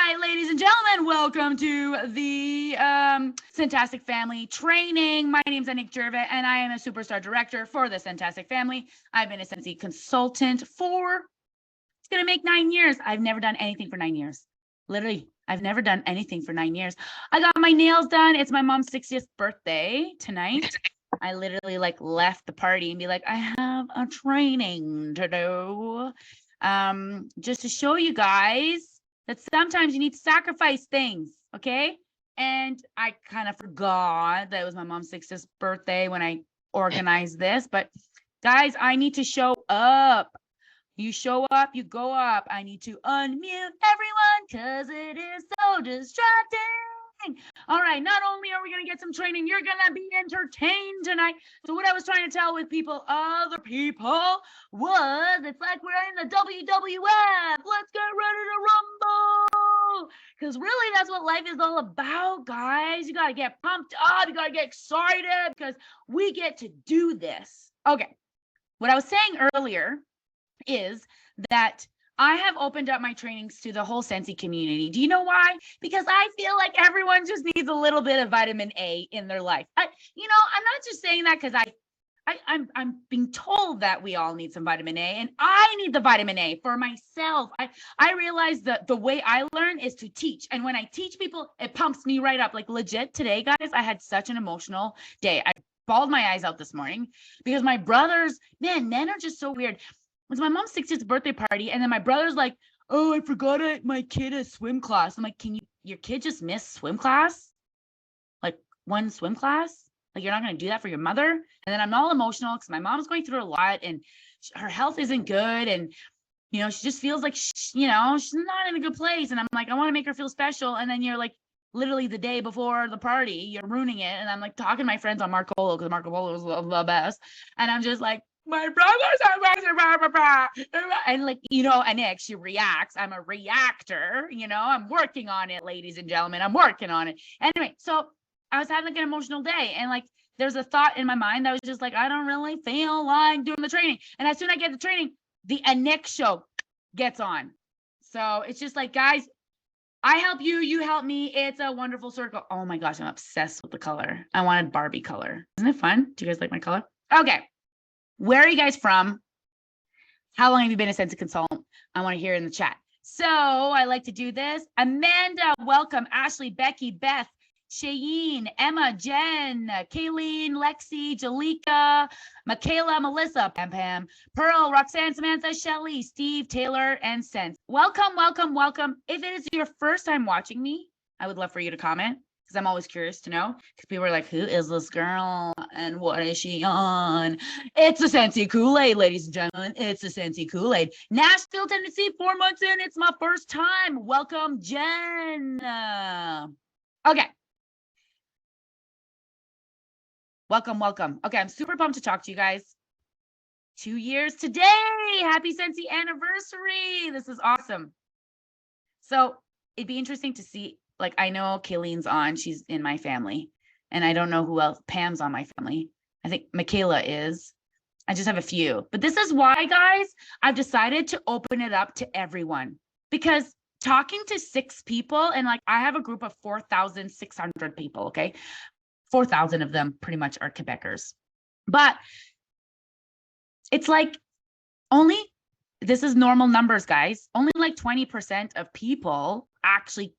right, ladies and gentlemen, welcome to the Scentastic Family Training. My name is Anik Jervit, and I am a superstar director for the Scentastic Family. I've been a Scentsy consultant for, it's going to make 9 years. I've never done anything for 9 years. Literally, I've never done anything for 9 years. I got my nails done. It's my mom's 60th birthday tonight. I literally left the party and be like, I have a training to do. Just to show you guys that sometimes you need to sacrifice things, okay? And I kind of forgot that it was my mom's 60th birthday when I organized this, but guys, I need to show up. You show up, you go up. I need to unmute everyone because it is so distracting. All right, not only are we going to get some training, you're going to be entertained tonight. So what I was trying to tell with other people, was it's like we're in the WWF. Let's get ready to rumble. Because really, that's what life is all about, guys. You got to get pumped up. You got to get excited because we get to do this. Okay, what I was saying earlier is that I have opened up my trainings to the whole Scentsy community. Do you know why? Because I feel like everyone just needs a little bit of vitamin A in their life. I'm not just saying that because I'm being told that we all need some vitamin A, and I need the vitamin A for myself. I realize that the way I learn is to teach. And when I teach people, it pumps me right up. Like legit today, guys, I had such an emotional day. I bawled my eyes out this morning because my brothers, men are just so weird. It was my mom's 60th birthday party, and then my brother's like, oh, I forgot my kid at swim class. I'm like, your kid just miss swim class? Like one swim class? Like you're not going to do that for your mother? And then I'm all emotional because my mom's going through a lot and her health isn't good. And, she just feels like, she's not in a good place. And I'm like, I want to make her feel special. And then you're like, literally the day before the party, you're ruining it. And I'm like talking to my friends on Marco Polo because Marco Polo was the best. And I'm just like, my brothers are and Anik, she reacts. I'm a reactor, I'm working on it, ladies and gentlemen. I'm working on it. Anyway, so I was having an emotional day, and there's a thought in my mind that was just like, I don't really feel like doing the training. And as soon as I get the training, the Anik show gets on. So it's just like, guys, I help you, you help me. It's a wonderful circle. Oh my gosh, I'm obsessed with the color. I wanted Barbie color. Isn't it fun? Do you guys like my color? Okay. Where are you guys from? How long have you been a Scentsy consultant? I want to hear in the chat. So I like to do this. Amanda, welcome. Ashley, Becky, Beth, Shayeen, Emma, Jen, Kayleen, Lexi, Jalika, Michaela, Melissa, Pam, Pearl, Roxanne, Samantha, Shelly, Steve, Taylor, and Sense. Welcome, welcome, welcome. If it is your first time watching me, I would love for you to comment, because I'm always curious to know, because people are like, who is this girl and what is she on? It's a Scentsy Kool-Aid, ladies and gentlemen. It's a Scentsy Kool-Aid. Nashville, Tennessee, 4 months in. It's my first time. Welcome, Jen. Okay. Welcome, welcome. Okay, I'm super pumped to talk to you guys. 2 years today. Happy Scentsy anniversary. This is awesome. So it'd be interesting to see. I know Kayleen's on, she's in my family, and I don't know who else. Pam's on my family. I think Michaela is. I just have a few, but this is why, guys, I've decided to open it up to everyone, because talking to 6 people, and I have a group of 4,600 people. Okay. 4,000 of them pretty much are Quebecers, but it's only, this is normal numbers, guys. Only 20% of people actually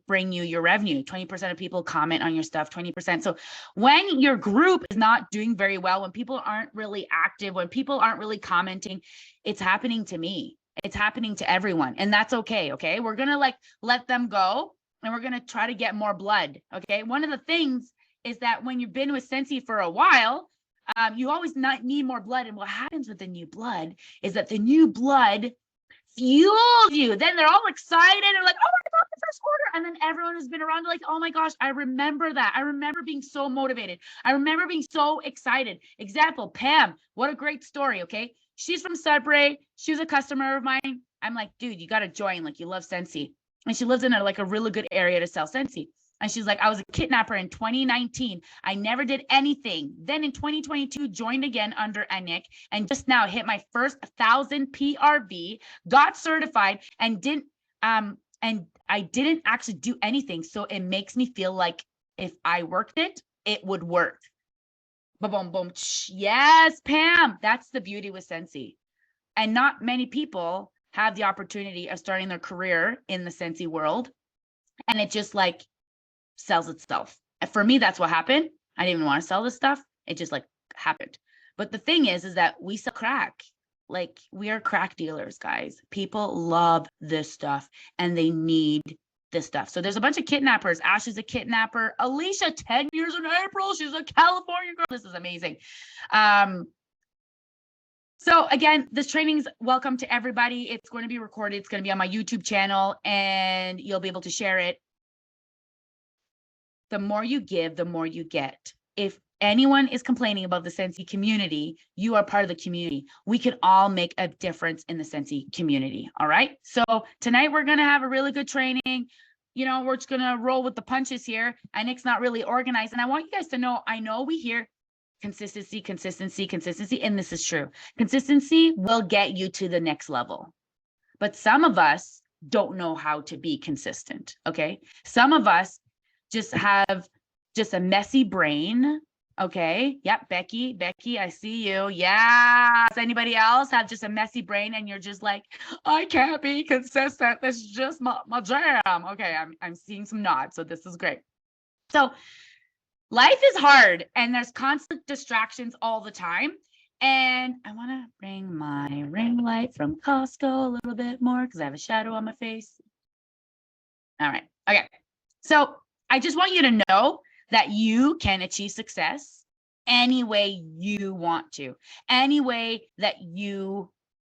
bring you your revenue. 20% of people comment on your stuff, 20%. So when your group is not doing very well, when people aren't really active, when people aren't really commenting, it's happening to me. It's happening to everyone. And that's okay. Okay. We're going to let them go, and we're going to try to get more blood. Okay. One of the things is that when you've been with Scentsy for a while, you always need more blood. And what happens with the new blood is that the new blood fuels you. Then they're all excited and like, oh, I got the first order. And then everyone has been around like, oh my gosh, I remember that. I remember being so motivated. I remember being so excited. Example, Pam, what a great story. Okay. She's from Sudbury. She was a customer of mine. I'm like, dude, you got to join. You love Scentsy. And she lives in a really good area to sell Scentsy. And she's like, I was a kidnapper in 2019. I never did anything. Then in 2022, joined again under Anik, and just now hit my first 1,000 PRV, got certified, and didn't and I didn't actually do anything. So it makes me feel like if I worked it, it would work. Boom, boom, boom. Yes, Pam. That's the beauty with Scentsy. And not many people have the opportunity of starting their career in the Scentsy world. And it just like sells itself. And for me, that's what happened. I didn't even want to sell this stuff. It just like happened. But the thing is that we sell crack. Like we are crack dealers, guys. People love this stuff and they need this stuff. So there's a bunch of kidnappers. Ash is a kidnapper. Alicia, 10 years in April. She's a California girl. This is amazing. So again, this training's welcome to everybody. It's going to be recorded. It's going to be on my YouTube channel and you'll be able to share it. The more you give, the more you get. If anyone is complaining about the Scentsy community, you are part of the community. We can all make a difference in the Scentsy community. All right. So tonight we're going to have a really good training. You know, we're just going to roll with the punches here. And Nick's not really organized. And I want you guys to know, I know we hear consistency, consistency, consistency. And this is true. Consistency will get you to the next level. But some of us don't know how to be consistent. Okay. Some of us just have just a messy brain. Okay. Yep. Becky, I see you. Yeah. Does anybody else have just a messy brain and you're just like, I can't be consistent. This is just my jam. Okay. I'm seeing some nods. So this is great. So life is hard and there's constant distractions all the time. And I want to bring my ring light from Costco a little bit more because I have a shadow on my face. All right. Okay. So I just want you to know that you can achieve success any way you want to, any way that you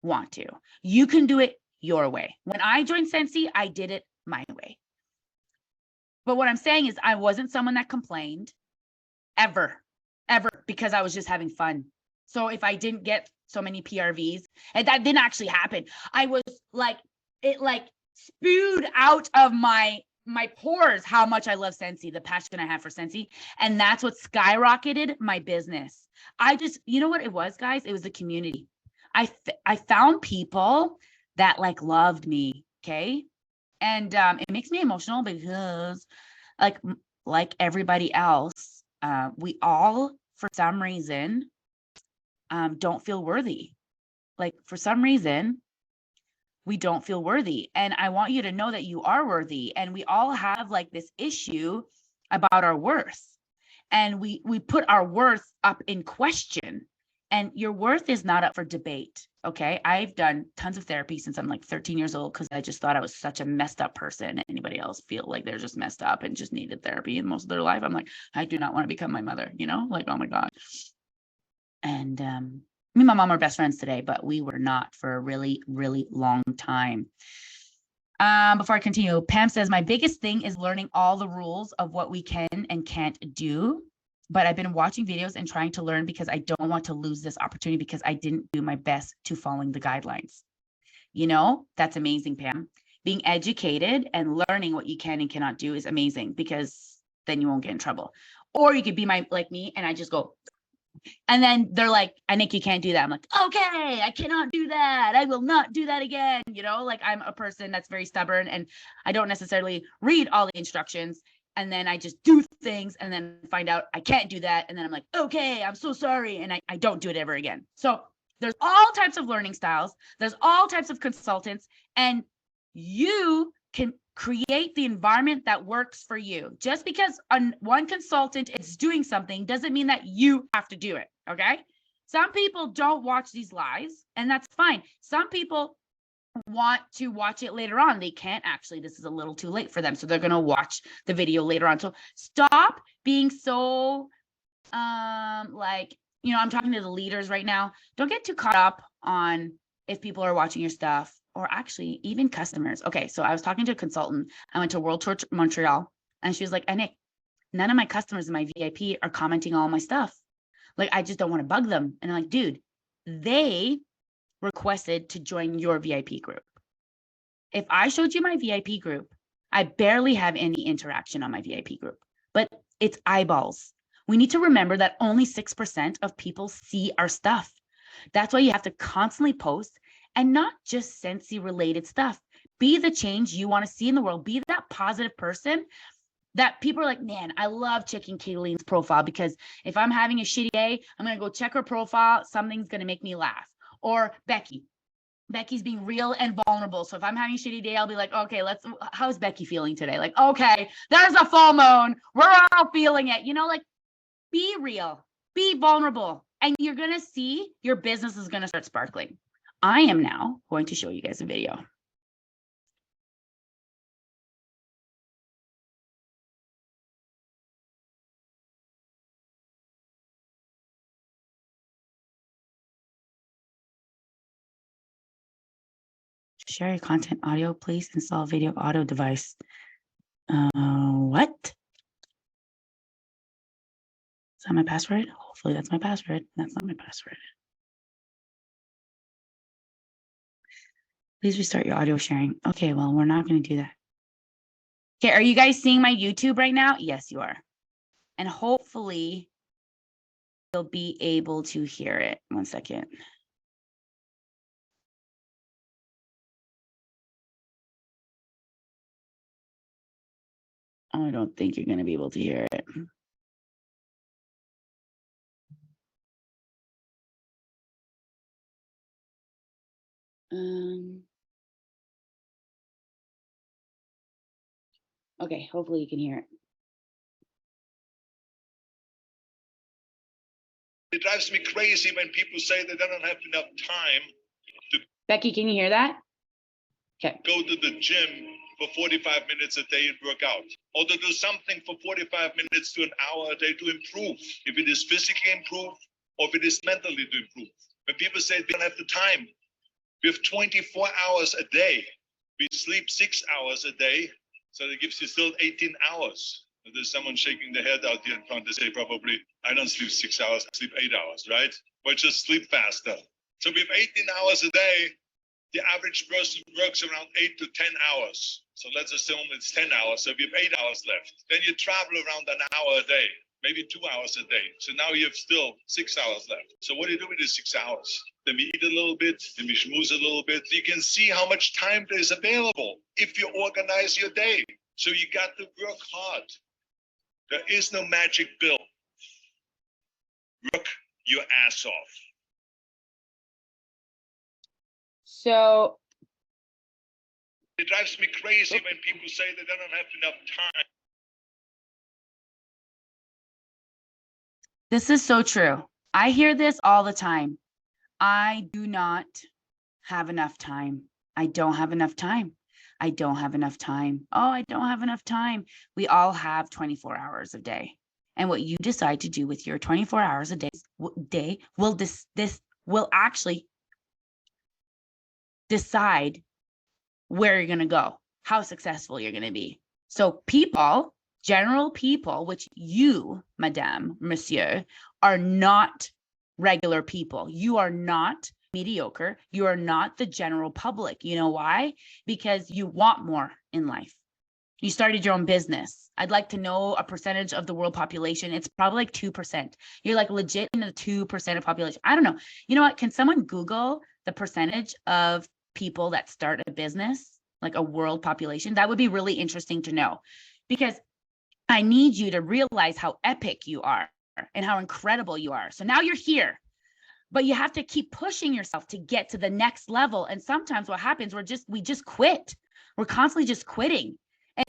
want to. You can do it your way. When I joined Scentsy, I did it my way. But what I'm saying is I wasn't someone that complained ever, because I was just having fun. So if I didn't get so many PRVs, and that didn't actually happen, I was like, it like spewed out of my pores how much I love Scentsy, the passion I have for Scentsy. And that's what skyrocketed my business. I just, you know what it was, guys? It was the community. I found people that like loved me. Okay. And it makes me emotional because like everybody else, we all, for some reason, don't feel worthy. Like for some reason, we don't feel worthy. And I want you to know that you are worthy. And we all have like this issue about our worth. And we put our worth up in question. And your worth is not up for debate. Okay. I've done tons of therapy since I'm like 13 years old because I just thought I was such a messed up person. Anybody else feel like they're just messed up and just needed therapy in most of their life? I'm like, I do not want to become my mother, you know, like, oh my God. And me and my mom are best friends today, but we were not for a really, really long time. Before I continue, Pam says, my biggest thing is learning all the rules of what we can and can't do. But I've been watching videos and trying to learn because I don't want to lose this opportunity because I didn't do my best to following the guidelines. You know, that's amazing, Pam. Being educated and learning what you can and cannot do is amazing because then you won't get in trouble. Or you could be like me and I just go, and then they're like, I think you can't do that. I'm like, okay, I cannot do that. I will not do that again. You know, like I'm a person that's very stubborn and I don't necessarily read all the instructions. And then I just do things and then find out I can't do that. And then I'm like, okay, I'm so sorry. And I don't do it ever again. So there's all types of learning styles. There's all types of consultants. And you can create the environment that works for you. Just because one consultant is doing something doesn't mean that you have to do it. Okay. Some people don't watch these lives and that's fine. Some people want to watch it later on. They can't actually, this is a little too late for them. So they're going to watch the video later on. So stop being so like, you know, I'm talking to the leaders right now. Don't get too caught up on if people are watching your stuff or actually even customers. Okay. So I was talking to a consultant. I went to World Tour Montreal and she was like, Nick, none of my customers in my VIP are commenting all my stuff. Like, I just don't want to bug them. And I'm like, dude, they requested to join your VIP group. If I showed you my VIP group, I barely have any interaction on my VIP group, but it's eyeballs. We need to remember that only 6% of people see our stuff. That's why you have to constantly post and not just Scentsy related stuff. Be the change you want to see in the world. Be that positive person that people are like, man, I love checking Kayleen's profile, because if I'm having a shitty day, I'm going to go check her profile. Something's going to make me laugh. Or Becky's being real and vulnerable. So if I'm having a shitty day, I'll be like, okay, how's Becky feeling today? Like, okay, there's a full moon. We're all feeling it. Like, be real, be vulnerable, and you're going to see your business is going to start sparkling. I am now going to show you guys a video. Share your content audio, please install video audio device. What? Is that my password? Hopefully that's my password. That's not my password. Please restart your audio sharing. Okay, well, we're not going to do that. Okay, are you guys seeing my YouTube right now? Yes, you are. And hopefully you'll be able to hear it. 1 second. I don't think you're going to be able to hear it. Okay, hopefully you can hear it. It drives me crazy when people say they don't have enough time to Becky, can you hear that? Okay. Go to the gym for 45 minutes a day and work out, or to do something for 45 minutes to an hour a day to improve, if it is physically improve or if it is mentally to improve. When people say they don't have the time, we have 24 hours a day. We sleep 6 hours a day, so that gives you still 18 hours. There's someone shaking their head out here in front. They say probably, I don't sleep 6 hours, I sleep 8 hours, right? But just sleep faster. So we have 18 hours a day. The average person works around 8 to 10 hours. So let's assume it's 10 hours. So we have 8 hours left. Then you travel around an hour a day, maybe 2 hours a day. So now you have still 6 hours left. So what do you do with the 6 hours? Then we eat a little bit, then we schmooze a little bit. You can see how much time there is available if you organize your day. So you got to work hard. There is no magic pill. Work your ass off. So it drives me crazy when people say they don't have enough time. This is so true. I hear this all the time. I do not have enough time. I don't have enough time. I don't have enough time. Oh, I don't have enough time. We all have 24 hours a day. And what you decide to do with your 24 hours a day will actually decide where you're going to go, how successful you're going to be. So people, general people, which you, madame, monsieur, are not regular people. You are not mediocre. You are not the general public. You know why? Because you want more in life. You started your own business. I'd like to know a percentage of the world population. It's probably like 2%. You're like legit in the 2% of population. I don't know. You know what? Can someone Google the percentage of people that start a business, like a world population? That would be really interesting to know, because I need you to realize how epic you are and how incredible you are. So now you're here, but you have to keep pushing yourself to get to the next level. And sometimes what happens, we just quit. We're constantly just quitting.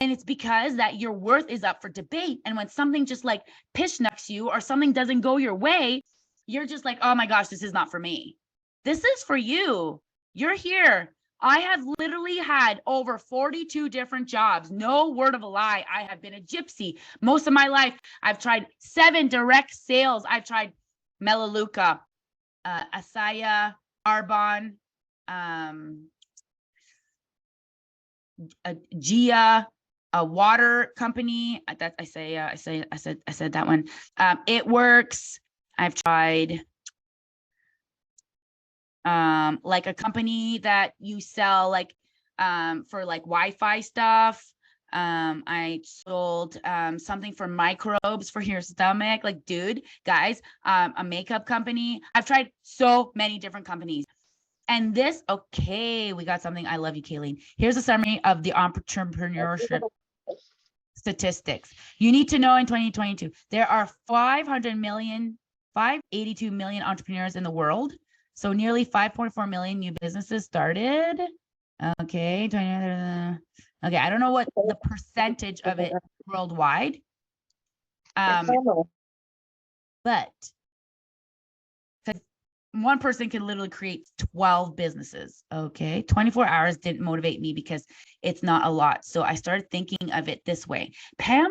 And it's because that your worth is up for debate. And when something just like pishnacks you or something doesn't go your way, you're just like, oh my gosh, this is not for me. This is for you. You're here. I have literally had over 42 different jobs. No word of a lie. I have been a gypsy most of my life. I've tried 7 direct sales. I've tried Melaleuca, Asaya, Arbonne, Gia, a water company. That I said that one. It works. I've tried like a company that you sell like for like Wi-Fi stuff. I sold something for microbes for your stomach. Like, dude, guys, a makeup company. I've tried so many different companies. And this, okay, we got something. I love you, Kayleen. Here's a summary of the entrepreneurship statistics. You need to know in 2022, there are 582 million entrepreneurs in the world. So nearly 5.4 million new businesses started. Okay. Okay. I don't know what the percentage of it worldwide. But one person can literally create 12 businesses. Okay. 24 hours didn't motivate me because it's not a lot. So I started thinking of it this way. Pam,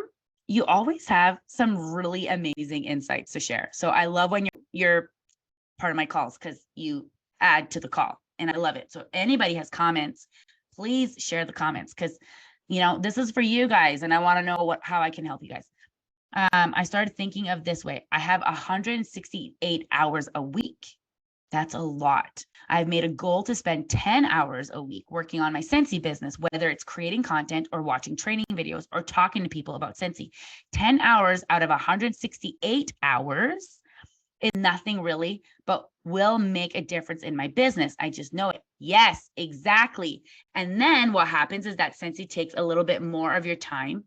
you always have some really amazing insights to share. So I love when you're part of my calls because you add to the call and I love it. So anybody has comments, please share the comments because, you know, this is for you guys and I want to know how I can help you guys. I started thinking of this way. I have 168 hours a week. That's a lot. I've made a goal to spend 10 hours a week working on my Scentsy business, whether it's creating content or watching training videos or talking to people about Scentsy. 10 hours out of 168 hours is nothing really, but will make a difference in my business. I just know it. Yes, exactly. And then what happens is that Scentsy takes a little bit more of your time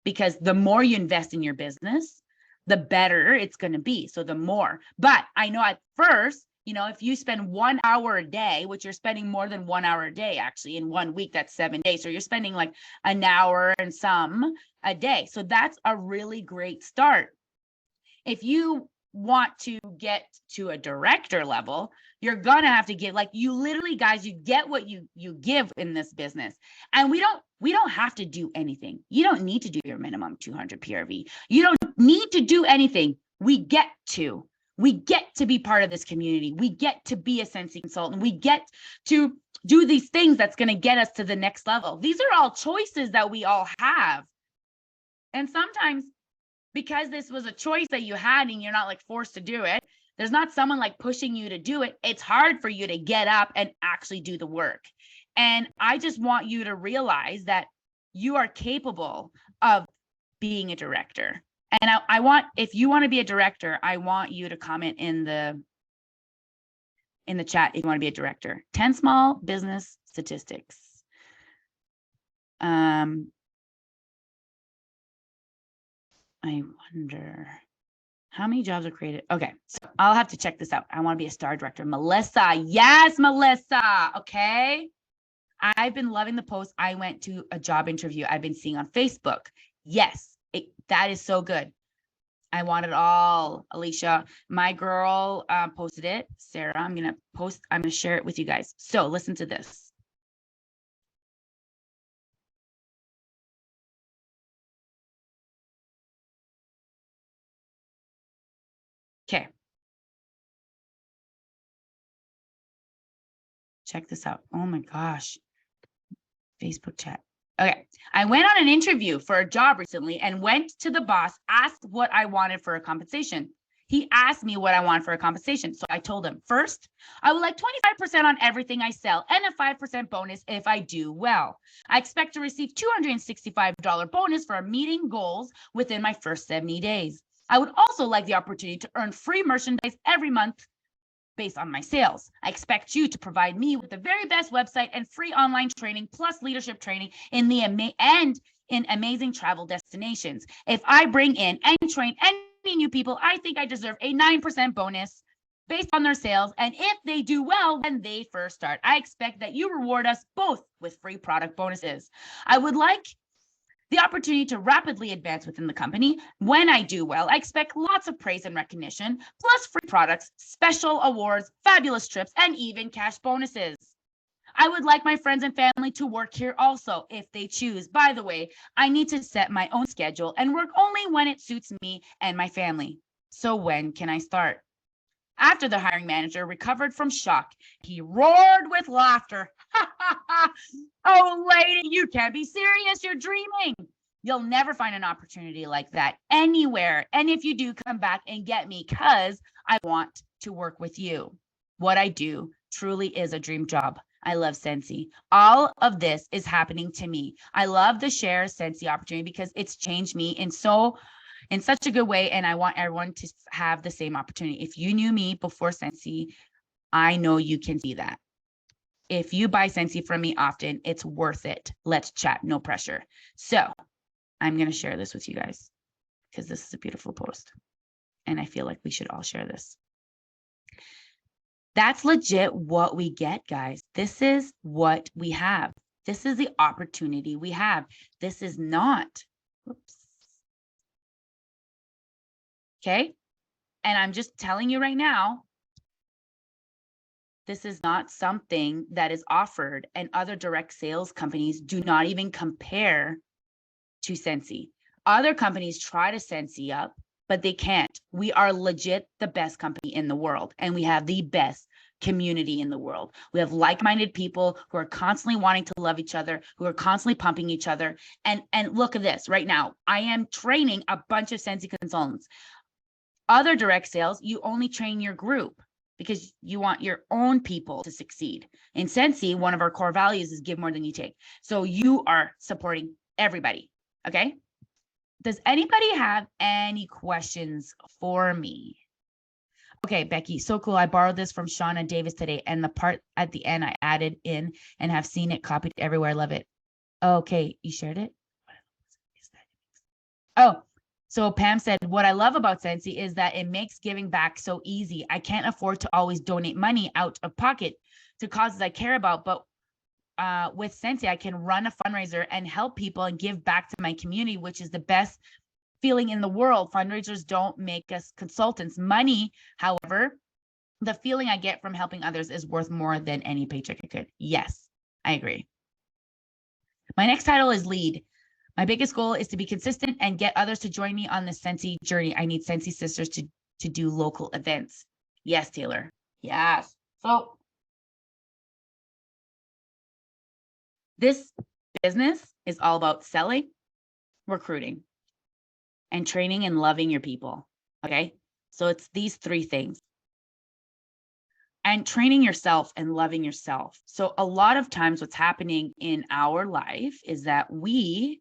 because the more you invest in your business, the better it's going to be. So the more, but I know at first, you know, if you spend 1 hour a day, which you're spending more than 1 hour a day, actually in 1 week, that's 7 days. So you're spending like an hour and some a day. So that's a really great start. If you want to get to a director level, you're gonna have to get, like, you literally, guys, you get what you give in this business. And we don't have to do anything. You don't need to do your minimum 200 PRV. You don't need to do anything. We get to be part of this community. We get to be a Scentsy consultant. We get to do these things that's going to get us to the next level. These are all choices that we all have. And sometimes because this was a choice that you had and you're not like forced to do it, there's not someone like pushing you to do it. It's hard for you to get up and actually do the work. And I just want you to realize that you are capable of being a director. And I want, if you want to be a director, I want you to comment in the chat if you want to be a director. 10 small business statistics. I wonder how many jobs are created. Okay, so I'll have to check this out. I want to be a star director. Melissa, yes, Melissa. Okay. I've been loving the post. I went to a job interview I've been seeing on Facebook. Yes. That is so good. I want it all. Alicia, my girl, posted it. Sarah, I'm going to share it with you guys. So listen to this. Okay. Check this out. Oh my gosh. Facebook chat. Okay. I went on an interview for a job recently and went to the boss, asked what I wanted for a compensation. He asked me what I want for a compensation. So I told him, first, I would like 25% on everything I sell and a 5% bonus if I do well. I expect to receive $265 bonus for meeting goals within my first 70 days. I would also like the opportunity to earn free merchandise every month based on my sales. I expect you to provide me with the very best website and free online training plus leadership training in amazing travel destinations. If I bring in and train any new people, I think I deserve a 9% bonus based on their sales. And if they do well when they first start, I expect that you reward us both with free product bonuses. I would like the opportunity to rapidly advance within the company. When I do well, I expect lots of praise and recognition, plus free products, special awards, fabulous trips, and even cash bonuses. I would like my friends and family to work here also, if they choose. By the way, I need to set my own schedule and work only when it suits me and my family. So when can I start? After the hiring manager recovered from shock, he roared with laughter. Oh, lady, you can't be serious. You're dreaming. You'll never find an opportunity like that anywhere. And if you do, come back and get me because I want to work with you. What I do truly is a dream job. I love Scentsy. All of this is happening to me. I love the share Scentsy opportunity because it's changed me in such a good way. And I want everyone to have the same opportunity. If you knew me before Scentsy, I know you can see that. If you buy Scentsy from me often, it's worth it. Let's chat, no pressure. So I'm going to share this with you guys because this is a beautiful post. And I feel like we should all share this. That's legit what we get, guys. This is what we have. This is the opportunity we have. This is not, whoops. Okay. And I'm just telling you right now, this is not something that is offered, and other direct sales companies do not even compare to Scentsy. Other companies try to Scentsy up, but they can't. We are legit the best company in the world, and we have the best community in the world. We have like-minded people who are constantly wanting to love each other, who are constantly pumping each other. And look at this right now. I am training a bunch of Scentsy consultants. Other direct sales, you only train your group because you want your own people to succeed. In Scentsy, one of our core values is give more than you take. So you are supporting everybody. Okay. Does anybody have any questions for me? Okay, Becky, so cool. I borrowed this from Shauna Davis today, and the part at the end I added in and have seen it copied everywhere. I love it. Okay, you shared it? Oh, so Pam said, what I love about Scentsy is that it makes giving back so easy. I can't afford to always donate money out of pocket to causes I care about, but with Scentsy, I can run a fundraiser and help people and give back to my community, which is the best feeling in the world. Fundraisers don't make us consultants money. However, the feeling I get from helping others is worth more than any paycheck I could. Yes, I agree. My next title is lead. My biggest goal is to be consistent and get others to join me on the Scentsy journey. I need Scentsy sisters to do local events. Yes, Taylor. Yes. So this business is all about selling, recruiting, and training and loving your people. Okay. So it's these three things. And training yourself and loving yourself. So a lot of times what's happening in our life is that we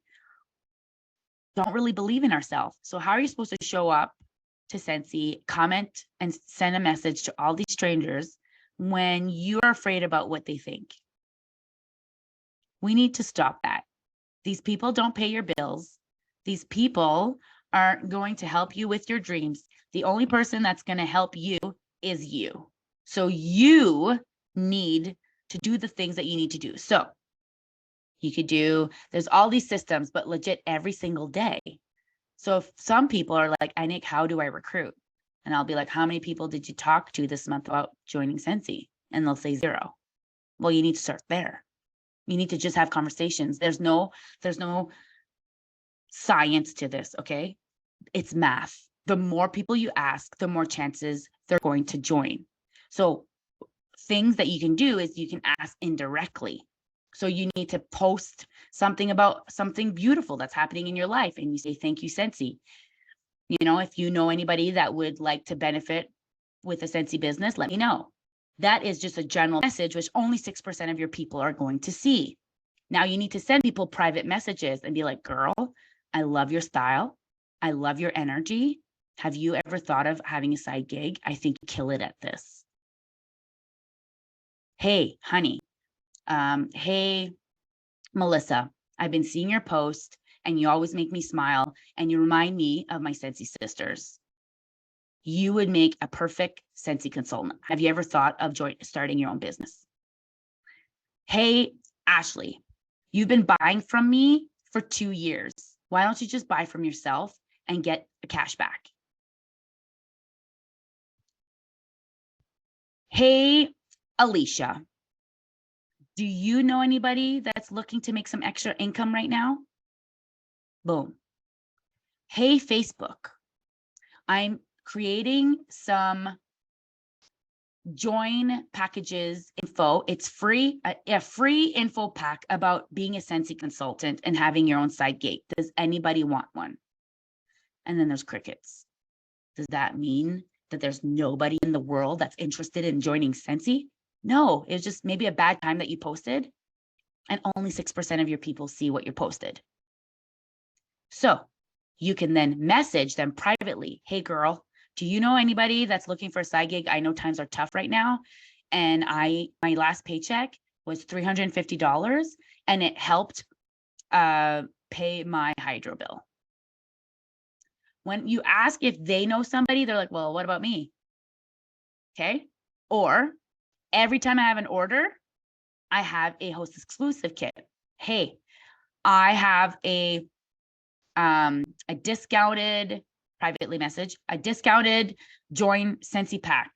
don't really believe in ourselves. So how are you supposed to show up to Scentsy, comment and send a message to all these strangers when you are afraid about what they think? We need to stop that. These people don't pay your bills. These people aren't going to help you with your dreams. The only person that's going to help you is you. So you need to do the things that you need to do. So you could do, there's all these systems, but legit every single day. So if some people are like, Nick, how do I recruit? And I'll be like, how many people did you talk to this month about joining Scentsy? And they'll say 0. Well, you need to start there. You need to just have conversations. There's no science to this, okay? It's math. The more people you ask, the more chances they're going to join. So things that you can do is you can ask indirectly. So you need to post something about something beautiful that's happening in your life. And you say, thank you, Scentsy. You know, if you know anybody that would like to benefit with a Scentsy business, let me know. That is just a general message, which only 6% of your people are going to see. Now you need to send people private messages and be like, girl, I love your style. I love your energy. Have you ever thought of having a side gig? I think you kill it at this. Hey, honey. Hey, Melissa, I've been seeing your post and you always make me smile and you remind me of my Scentsy sisters. You would make a perfect Scentsy consultant. Have you ever thought of starting your own business? Hey, Ashley, you've been buying from me for 2 years. Why don't you just buy from yourself and get a cash back? Hey, Alicia, do you know anybody that's looking to make some extra income right now? Boom. Hey, Facebook, I'm creating some join packages info. It's free, a free info pack about being a Scentsy consultant and having your own side gig. Does anybody want one? And then there's crickets. Does that mean that there's nobody in the world that's interested in joining Scentsy? No, it's just maybe a bad time that you posted and only 6% of your people see what you posted. So you can then message them privately. Hey girl, do you know anybody that's looking for a side gig? I know times are tough right now. And my last paycheck was $350, and it helped pay my hydro bill. When you ask if they know somebody, they're like, well, what about me? Okay. Or every time I have an order, I have a host exclusive kit. Hey, I have a discounted privately message, a discounted join Scentsy pack.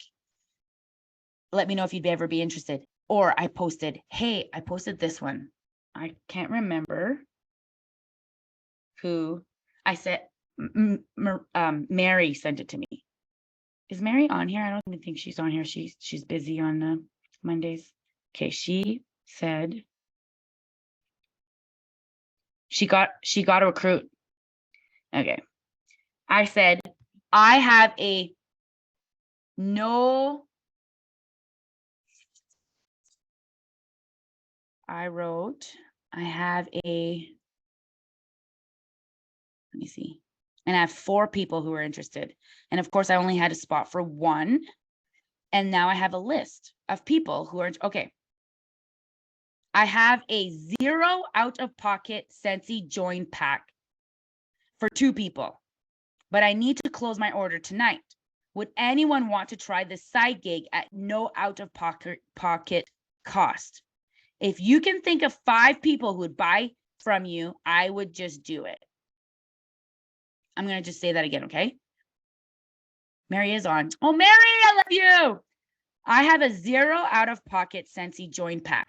Let me know if you'd ever be interested. Or I posted, hey, I posted this one. I can't remember who I said. Mary sent it to me. Is Mary on here? I don't even think she's on here. She's busy on Mondays. Okay, she said she got a recruit. Okay. I said, I have a no. I wrote, I have a, let me see. And I have 4 people who are interested. And of course, I only had a spot for 1. And now I have a list of people who are, okay. I have a 0 out-of-pocket Scentsy join pack for 2 people, but I need to close my order tonight. Would anyone want to try this side gig at no out-of-pocket cost? If you can think of 5 people who would buy from you, I would just do it. I'm going to just say that again, okay? Mary is on. Oh, Mary, I love you. I have a 0 out-of-pocket Scentsy join pack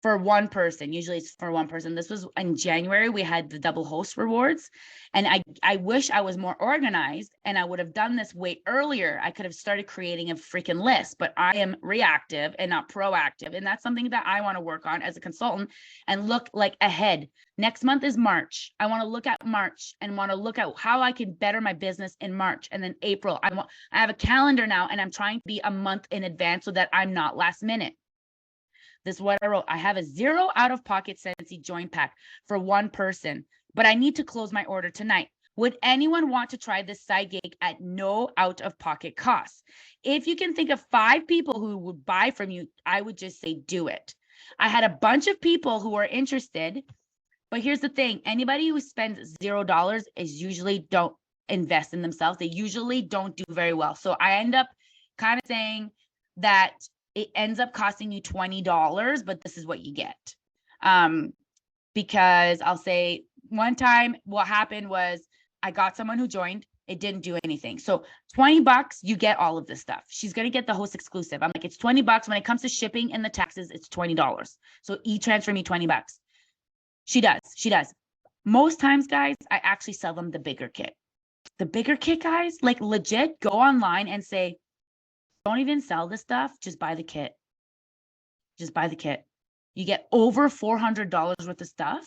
for 1 person. Usually it's for 1 person. This was in January. We had the double host rewards. And I wish I was more organized and I would have done this way earlier. I could have started creating a freaking list, but I am reactive and not proactive. And that's something that I want to work on as a consultant and look like ahead. Next month is March. I want to look at March and want to look at how I can better my business in March. And then April, I have a calendar now and I'm trying to be a month in advance so that I'm not last minute. This is what I wrote. I have a 0 out-of-pocket Scentsy join pack for 1 person, but I need to close my order tonight. Would anyone want to try this side gig at no out-of-pocket cost? If you can think of 5 people who would buy from you, I would just say do it. I had a bunch of people who are interested, but here's the thing. Anybody who spends $0 is usually don't invest in themselves. They usually don't do very well. So I end up kind of saying that it ends up costing you $20, but this is what you get. Because I'll say one time what happened was I got someone who joined, it didn't do anything. So $20, you get all of this stuff. She's going to get the host exclusive. I'm like, it's $20. When it comes to shipping and the taxes, it's $20. So transfer me $20. She does. Most times, guys, I actually sell them the bigger kit. The bigger kit, guys, like legit go online and say, don't even sell this stuff. Just buy the kit. Just buy the kit. You get over $400 worth of stuff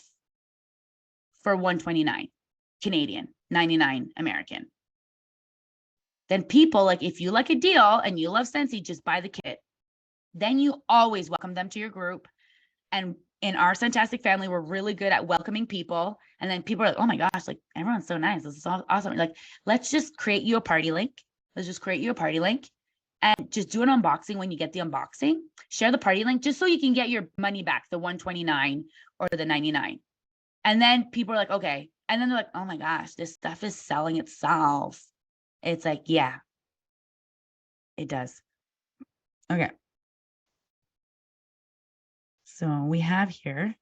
for $129 Canadian, $99 American. Then people, like if you like a deal and you love Scentsy, just buy the kit. Then you always welcome them to your group. And in our Scentastic family, we're really good at welcoming people. And then people are like, oh my gosh, like everyone's so nice. This is awesome. Like, let's just create you a party link. And just do an unboxing when you get the unboxing. Share the party link just so you can get your money back, the $129 or the $99. And then people are like, okay. And then they're like, oh my gosh, this stuff is selling itself. It's like, yeah, it does. Okay. So we have here.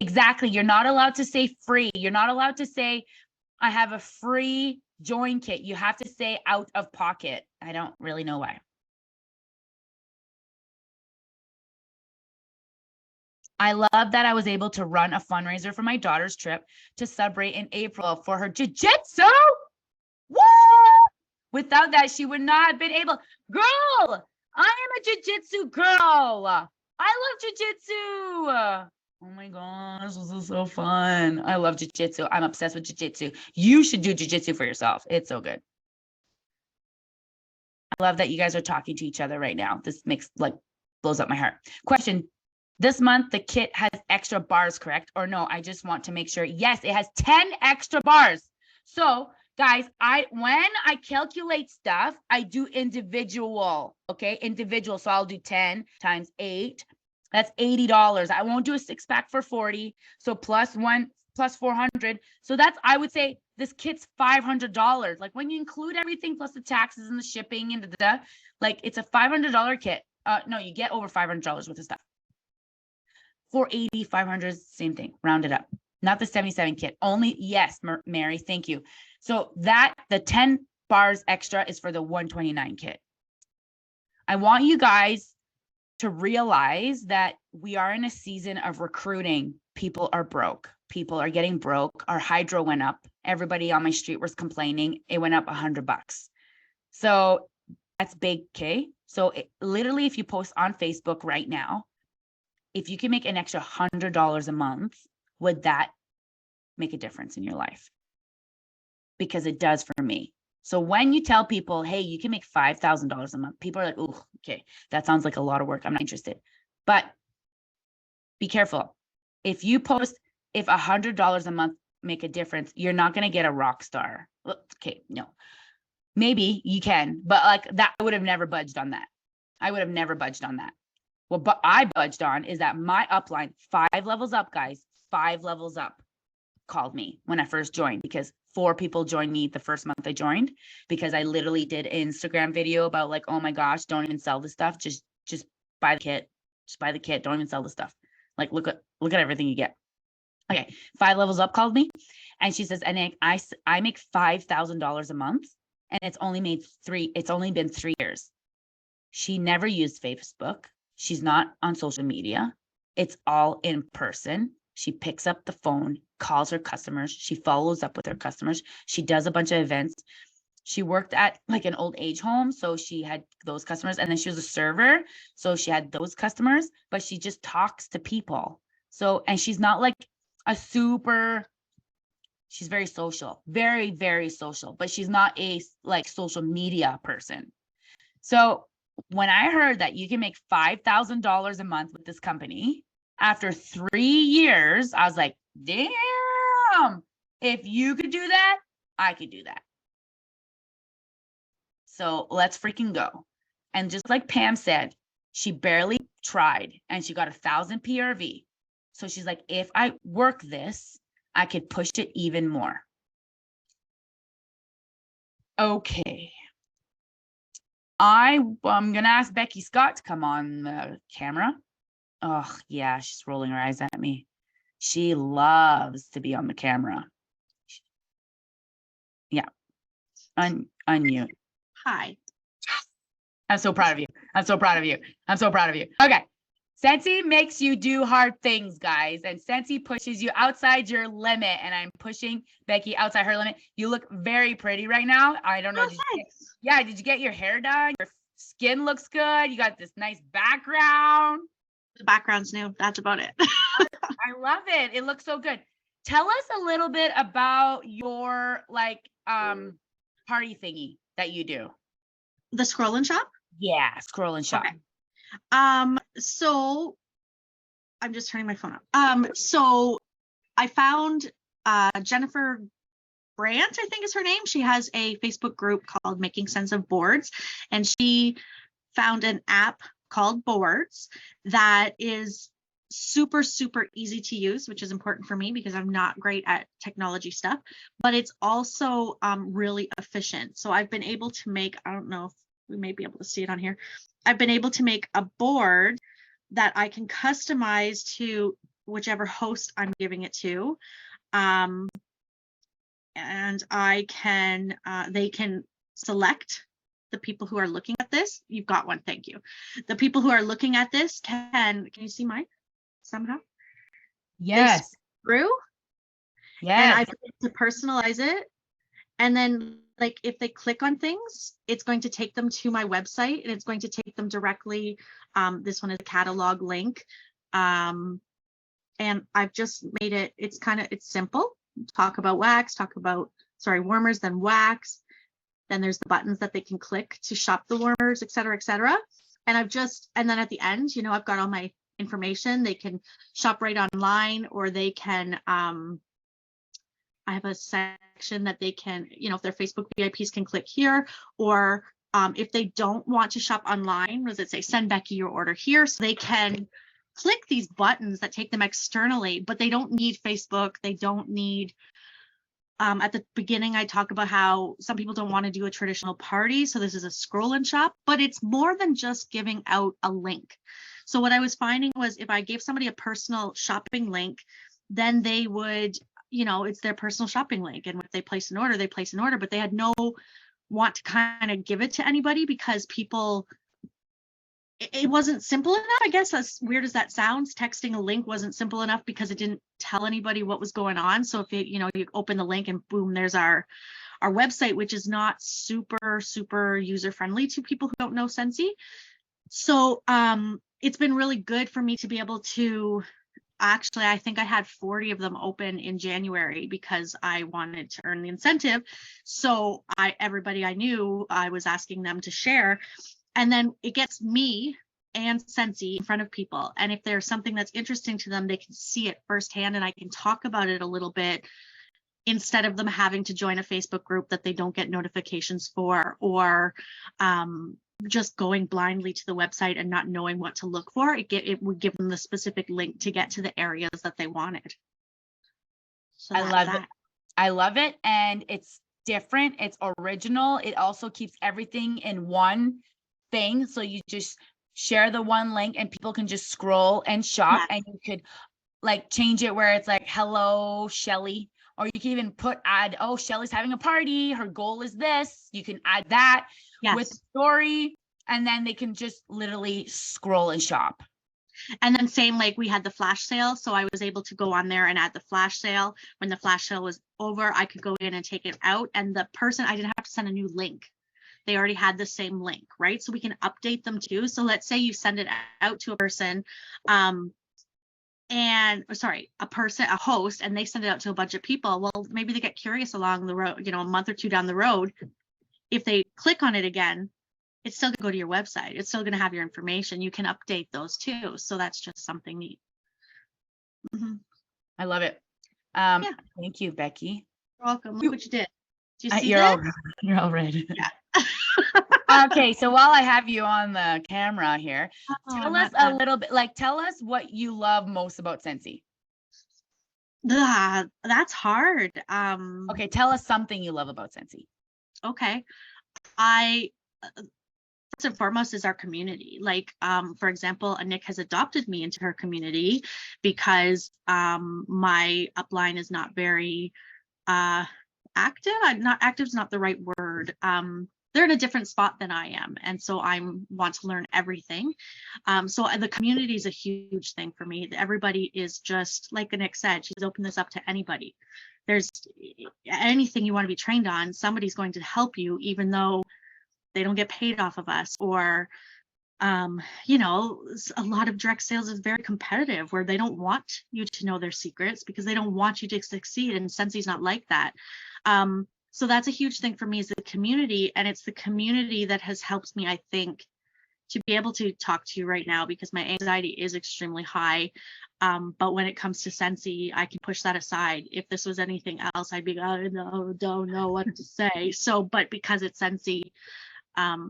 Exactly. You're not allowed to say free. You're not allowed to say, I have a free join kit. You have to say out of pocket. I don't really know why. I love that I was able to run a fundraiser for my daughter's trip to celebrate in April for her jiu-jitsu. Woo! Without that, she would not have been able. Girl, I am a jiu-jitsu girl. I love jiu-jitsu. Oh my gosh, this is so fun. I love jiu-jitsu. I'm obsessed with jiu-jitsu. You should do jiu-jitsu for yourself. It's so good. I love that you guys are talking to each other right now. This makes blows up my heart. Question. This month, the kit has extra bars, correct? Or no, I just want to make sure. Yes, it has 10 extra bars. So guys, when I calculate stuff, I do individual, okay? Individual. So I'll do 10 times 8 That's $80. I won't do a 6-pack for 40. So plus 400. So that's, I would say this kit's $500. Like when you include everything plus the taxes and the shipping and like it's a $500 kit. No, you get over $500 worth of stuff. 480, 500, same thing, round it up. Not the 77 kit. Only, yes, Mary, thank you. So that the 10 bars extra is for the 129 kit. I want you guys to realize that we are in a season of recruiting. People are broke. People are getting broke. Our hydro went up. Everybody on my street was complaining. It went up $100. So that's big, okay? So literally, if you post on Facebook right now, if you can make an extra $100 a month, would that make a difference in your life? Because it does for me. So when you tell people, hey, you can make $5,000 a month, people are like, oh, okay, that sounds like a lot of work. I'm not interested. But be careful. If you post, if $100 a month make a difference, you're not going to get a rock star. Okay, no. Maybe you can, but like that, I would have never budged on that. I would have never budged on that. Well, but I budged on is that my upline, 5 levels up, guys, 5 levels up, called me when I first joined, because 4 people joined me the first month I joined, because I literally did an Instagram video about like, oh my gosh, don't even sell this stuff. Just buy the kit. Just buy the kit. Don't even sell the stuff. Like, look at everything you get. Okay. 5 levels up called me. And she says, and I make $5,000 a month, and it's only been 3 years. She never used Facebook. She's not on social media. It's all in person. She picks up the phone, calls her customers. She follows up with her customers. She does a bunch of events. She worked at like an old age home. So she had those customers, and then she was a server. So she had those customers, but she just talks to people. So, and she's not like she's very social, very, very social, but she's not a like social media person. So when I heard that you can make $5,000 a month with this company after 3 years, I was like, damn, if you could do that, I could do that. So let's freaking go. And just like Pam said, she barely tried and she got 1,000 PRV. So she's like, if I work this, I could push it even more. Okay. I'm going to ask Becky Scott to come on the camera. Oh, yeah, she's rolling her eyes at me. She loves to be on the camera. Yeah. Unmute. Hi. I'm so proud of you. I'm so proud of you. I'm so proud of you. Okay. Scentsy makes you do hard things, guys. And Scentsy pushes you outside your limit. And I'm pushing Becky outside her limit. You look very pretty right now. I don't know. Did you get your hair done? Your skin looks good. You got this nice background. The background's new. That's about it. I love it. It looks so good. Tell us a little bit about your like party thingy that you do. The scroll and shop? Yeah, scroll and shop. Okay. So I'm just turning my phone up. So I found Jennifer Brandt, I think is her name. She has a Facebook group called Making Sense of Boards, and she found an app called Boards that is super, super easy to use, which is important for me because I'm not great at technology stuff, but it's also really efficient. So I've been able to make, I don't know if we may be able to see it on here. I've been able to make a board that I can customize to whichever host I'm giving it to. And I can, they can select the people who are looking at this. You've got one, thank you. The people who are looking at this can you see mine somehow? Yes. Through? Yes. And I've been able to personalize it. And then like if they click on things, it's going to take them to my website and it's going to take them directly. This one is a catalog link. And I've just made it, it's simple. Talk about wax, warmers, then wax. Then there's the buttons that they can click to shop the warmers, et cetera, et cetera. And then at the end, I've got all my information. They can shop right online, or they can, I have a section that they can, if their Facebook VIPs can click here, or if they don't want to shop online, what does it say? Send Becky your order here. So they can click these buttons that take them externally, but they don't need Facebook. They don't need, at the beginning, I talk about how some people don't want to do a traditional party. So this is a scroll and shop, but it's more than just giving out a link. So what I was finding was if I gave somebody a personal shopping link, then they would, it's their personal shopping link. And if they place an order, they place an order, but they had no want to kind of give it to anybody because people, it wasn't simple enough. I guess, as weird as that sounds, texting a link wasn't simple enough because it didn't tell anybody what was going on. So if you open the link and boom, there's our website, which is not super user friendly to people who don't know Scentsy. So it's been really good for me to be able to, actually, I think I had 40 of them open in January because I wanted to earn the incentive. So everybody I knew, I was asking them to share. And then it gets me and Scentsy in front of people. And if there's something that's interesting to them, they can see it firsthand and I can talk about it a little bit instead of them having to join a Facebook group that they don't get notifications for, or just going blindly to the website and not knowing what to look for. It would give them the specific link to get to the areas that they wanted. So I love it. I love it. And it's different. It's original. It also keeps everything in one thing. So you just share the one link and people can just scroll and shop, and you could like change it where it's like, hello, Shelly. Or you can even add, oh, Shelly's having a party. Her goal is this. You can add that with the story, and then they can just literally scroll and shop. And then same, like we had the flash sale. So I was able to go on there and add the flash sale. When the flash sale was over, I could go in and take it out. And the person, I didn't have to send a new link. They already had the same link, right? So we can update them too. So let's say you send it out to a person, a host, and they send it out to a bunch of people. Well, maybe they get curious along the road, a month or two down the road. If they click on it again, it's still gonna go to your website. It's still gonna have your information. You can update those too. So that's just something neat. Mm-hmm. I love it. Thank you, Becky. You're welcome. Look what you did. Did you see you're that? You're all red. Yeah. Okay, so while I have you on the camera here, tell us a little bit, tell us what you love most about Scentsy. That's hard. Okay, tell us something you love about Scentsy. Okay. First and foremost is our community. For example, Nick has adopted me into her community because my upline is not very active. Not active is not the right word. They're in a different spot than I am, and so I want to learn everything. So the community is a huge thing for me. Everybody is just like Nick said. She's opened this up to anybody. There's anything you want to be trained on, somebody's going to help you, even though they don't get paid off of us. Or a lot of direct sales is very competitive, where they don't want you to know their secrets because they don't want you to succeed, and Scentsy's not like that. So that's a huge thing for me, is the community, and it's the community that has helped me, I think, to be able to talk to you right now, because my anxiety is extremely high. But when it comes to Scentsy, I can push that aside. If this was anything else, I'd be, oh no, don't know what to say. So, but because it's Scentsy,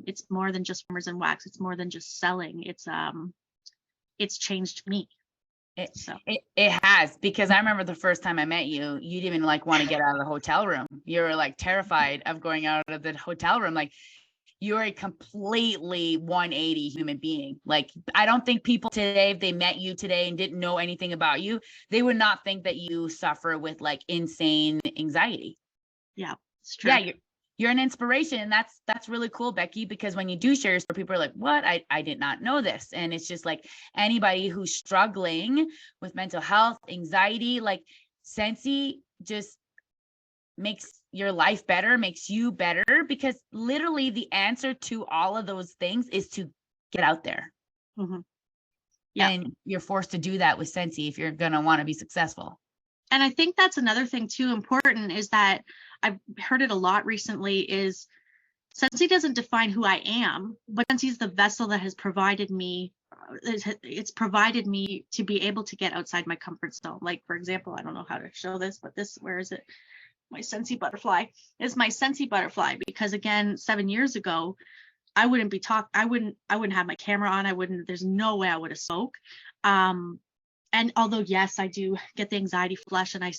it's more than just farmers and wax. It's more than just selling. It's changed me. It has, because I remember the first time I met you, you didn't even want to get out of the hotel room. You were terrified of going out of the hotel room. You're a completely 180 human being. I don't think people today, if they met you today and didn't know anything about you, they would not think that you suffer with insane anxiety. Yeah, it's true. Yeah, you're an inspiration, and that's really cool, Becky, because when you do share your story, people are like, what? I did not know this. And it's just anybody who's struggling with mental health, anxiety, Scentsy just makes your life better, makes you better, because literally the answer to all of those things is to get out there. Mm-hmm. Yeah. And you're forced to do that with Scentsy if you're going to want to be successful. And I think that's another thing too important, is that I've heard it a lot recently, is Scentsy doesn't define who I am, but Scentsy is the vessel that has provided me. It's provided me to be able to get outside my comfort zone. For example, I don't know how to show this, but where is it? My Scentsy butterfly is my Scentsy butterfly, because again, 7 years ago, I wouldn't be I wouldn't have my camera on. There's no way I would have spoke. And although, yes, I do get the anxiety flush, and I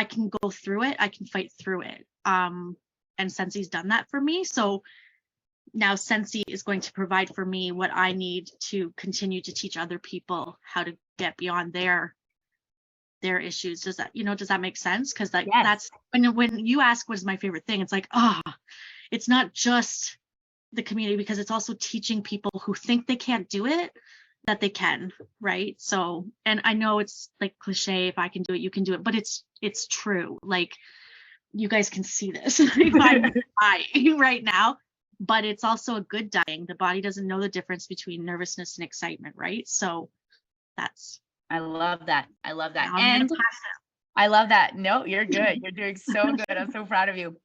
can go through it. I can fight through it. And Scentsie's done that for me. So now Scentsy is going to provide for me what I need to continue to teach other people how to get beyond their issues. Does that make sense? Because Yes. that's when you ask what is my favorite thing, it's like, it's not just the community, because it's also teaching people who think they can't do it that they can, right? So, and I know it's like cliche, if I can do it, you can do it, but it's true. Like, you guys can see this. I'm dying right now, but it's also a good dying. The body doesn't know the difference between nervousness and excitement, right? So I love that. I love that. I'm gonna And pass it. I love that. No, you're good. You're doing so good. I'm so proud of you.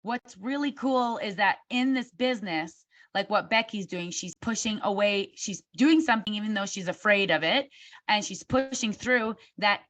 What's really cool is that in this business, like what Becky's doing, she's pushing away, she's doing something even though she's afraid of it, and she's pushing through that.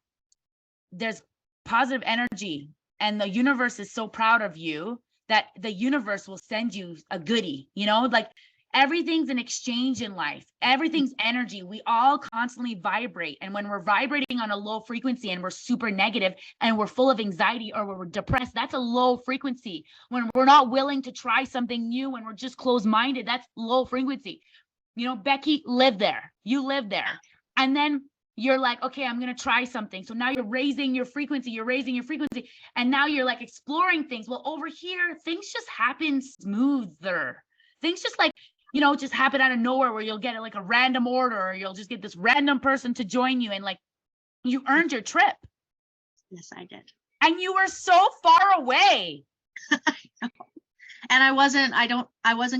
There's positive energy, and the universe is so proud of you that the universe will send you a goodie, like everything's an exchange in life. Everything's energy. We all constantly vibrate. And when we're vibrating on a low frequency and we're super negative and we're full of anxiety or we're depressed, that's a low frequency. When we're not willing to try something new and we're just closed-minded, that's low frequency. Becky lived there. You lived there. And then you're like, okay, I'm going to try something. So now you're raising your frequency. And now you're like exploring things. Well, over here, things just happen smoother. Things just like, just happen out of nowhere, where you'll get like a random order, or you'll just get this random person to join you, and like you earned your trip. Yes, I did. And you were so far away. And I wasn't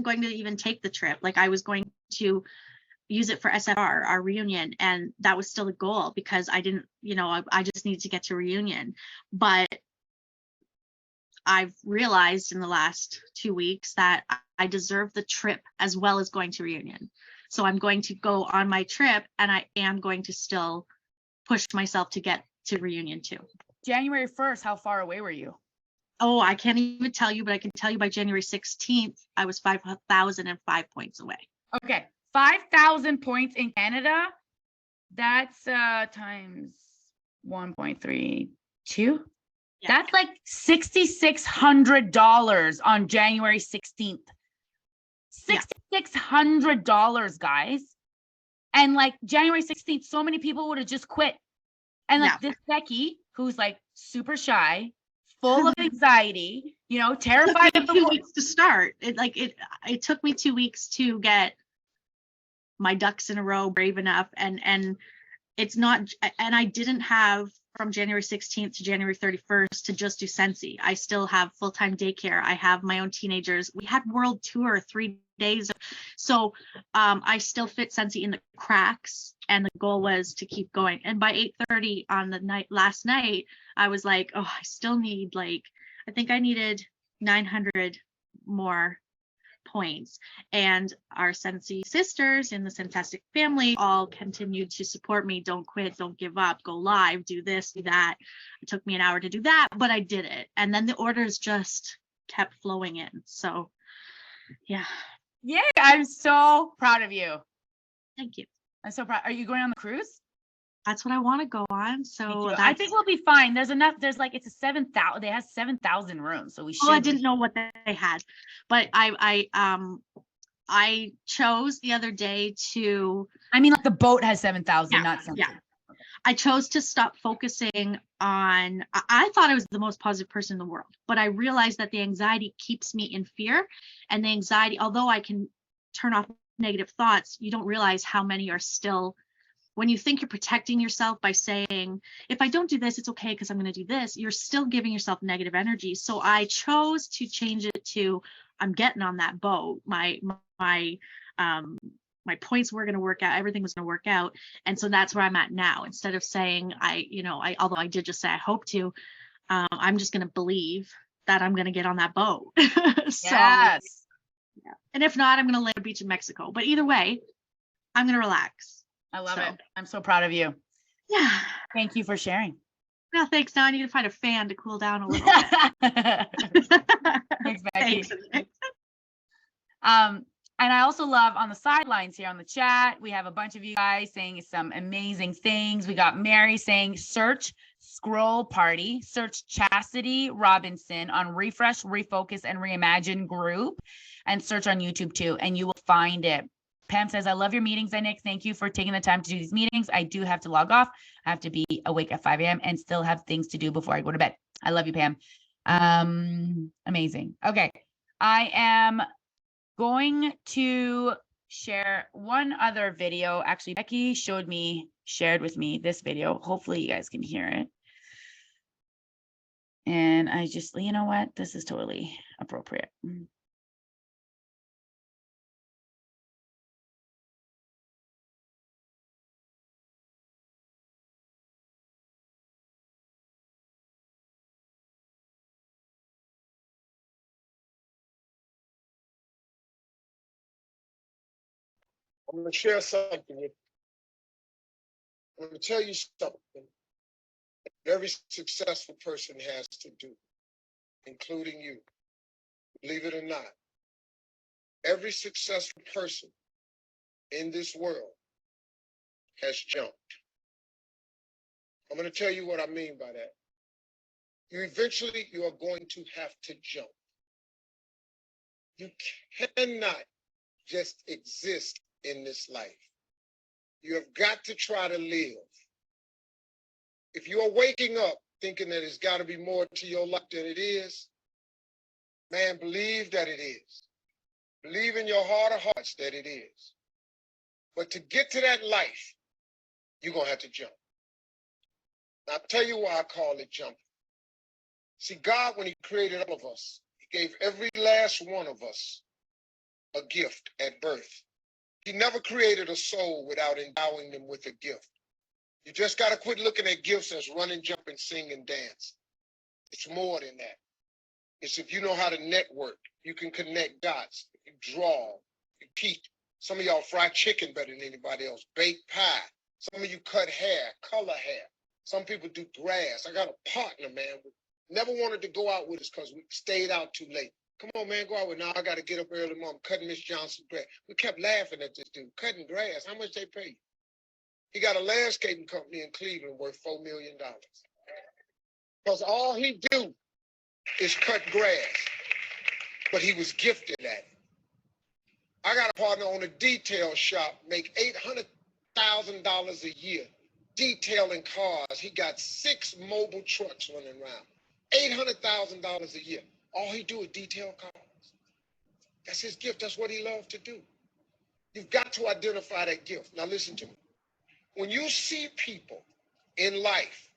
going to even take the trip. Like, I was going to use it for SFR, our reunion. And that was still the goal, because I didn't, I just needed to get to reunion. But I've realized in the last 2 weeks that I deserve the trip as well as going to reunion. So I'm going to go on my trip, and I am going to still push myself to get to reunion too. January 1st, how far away were you? Oh, I can't even tell you, but I can tell you by January 16th, I was 5,005 points away. Okay. 5,000 points in Canada. That's times 1.32. Yeah. That's like $6,600 on January 16th. $6,600, guys. And like January 16th, so many people would have just quit. And like this Becky, who's like super shy, full of anxiety, terrified of the 2 weeks to start. It took me 2 weeks to get my ducks in a row, brave enough, and it's not, and I didn't have from January 16th to January 31st to just do Scentsy. I still have full-time daycare. I have my own teenagers. We had world tour 3 days. So I still fit Scentsy in the cracks, and the goal was to keep going. And by 8:30 on the last night, I was like, oh, I still need I think I needed 900 more points. And our Scentsy sisters in the Scentastic family all continued to support me. Don't quit, don't give up, go live, do this, do that. It took me an hour to do that, but I did it. And then the orders just kept flowing in. So yeah. I'm so proud of you. Thank you. I'm so proud. Are you going on the cruise? That's what I want to go on. So I think we'll be fine. There's enough. There's like, it's a 7,000. They have 7,000 rooms, so we should. Oh, I didn't know what they had, but I chose the other day to. I mean, like the boat has 7,000, not something. Yeah. I chose to stop focusing on. I thought I was the most positive person in the world, but I realized that the anxiety keeps me in fear, and the anxiety, although I can turn off negative thoughts, you don't realize how many are still. When you think you're protecting yourself by saying, if I don't do this, it's okay because I'm going to do this, you're still giving yourself negative energy. So I chose to change it to, I'm getting on that boat. My points were going to work out. Everything was going to work out. And so that's where I'm at now. Instead of saying, although I did just say I hope to, I'm just going to believe that I'm going to get on that boat. So, yes. Yeah. And if not, I'm going to lay on the beach in Mexico. But either way, I'm going to relax. I love it. I'm so proud of you. Yeah. Thank you for sharing. No, thanks. Now I need to find a fan to cool down a little bit. Thanks, Becky. Thanks. And I also love on the sidelines here on the chat, we have a bunch of you guys saying some amazing things. We got Mary saying search scroll party, search Chastity Robinson on refresh, refocus, and reimagine group, and search on YouTube too, and you will find it. Pam says, I love your meetings, Nick. Thank you for taking the time to do these meetings. I do have to log off. I have to be awake at 5 a.m. and still have things to do before I go to bed. I love you, Pam. Amazing. Okay. I am going to share one other video. Actually, Becky shared with me this video. Hopefully you guys can hear it. And I just, you know what? This is totally appropriate. I'm going to share something with you. I'm going to tell you something every successful person has to do, including you. Believe it or not, every successful person in this world has jumped. I'm going to tell you what I mean by that. You are going to have to jump. You cannot just exist in this life. You have got to try to live. If you are waking up thinking that it's got to be more to your life than it is, man, believe that it is. Believe in your heart of hearts that it is. But to get to that life, you're going to have to jump. Now, I'll tell you why I call it jumping. See, God, when he created all of us, he gave every last one of us a gift at birth. He never created a soul without endowing them with a gift. You just got to quit looking at gifts as run and jump and sing and dance. It's more than that. It's if you know how to network, you can connect dots, you draw, you teach. Some of y'all fry chicken better than anybody else, bake pie. Some of you cut hair, color hair. Some people do grass. I got a partner, man, who never wanted to go out with us because we stayed out too late. Come on, man, go out with. Now I got to get up early tomorrow. I'm cutting Miss Johnson's grass. We kept laughing at this dude, cutting grass. How much they pay you? He got a landscaping company in Cleveland worth $4 million. Because all he do is cut grass. But he was gifted at it. I got a partner on a detail shop, make $800,000 a year detailing cars. He got 6 mobile trucks running around. $800,000 a year. All he do is detail cars. That's his gift. That's what he loves to do. You've got to identify that gift. Now listen to me. When you see people in life,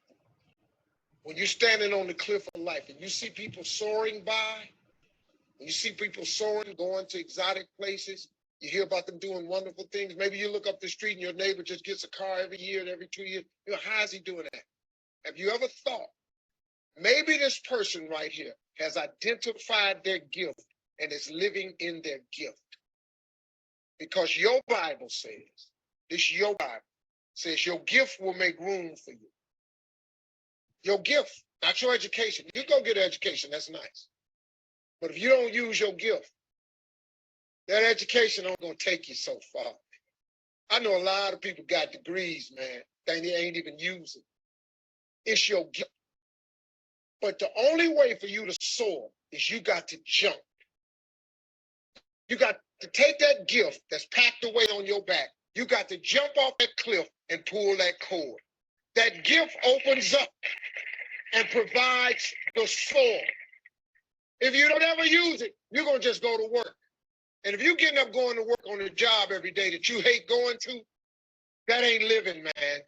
when you're standing on the cliff of life and you see people soaring by, when you see people soaring, going to exotic places, you hear about them doing wonderful things. Maybe you look up the street and your neighbor just gets a car every year and every 2 years. You know, how is he doing that? Have you ever thought, maybe this person right here has identified their gift and is living in their gift? Because your Bible says, your Bible says your gift will make room for you. Your gift, not your education. You go get an education, that's nice. But if you don't use your gift, that education ain't gonna take you so far. I know a lot of people got degrees, man, they ain't even using. It's your gift. But the only way for you to soar is you got to jump. You got to take that gift that's packed away on your back. You got to jump off that cliff and pull that cord. That gift opens up and provides the soar. If you don't ever use it, you're going to just go to work. And if you're getting up going to work on a job every day that you hate going to, that ain't living, man.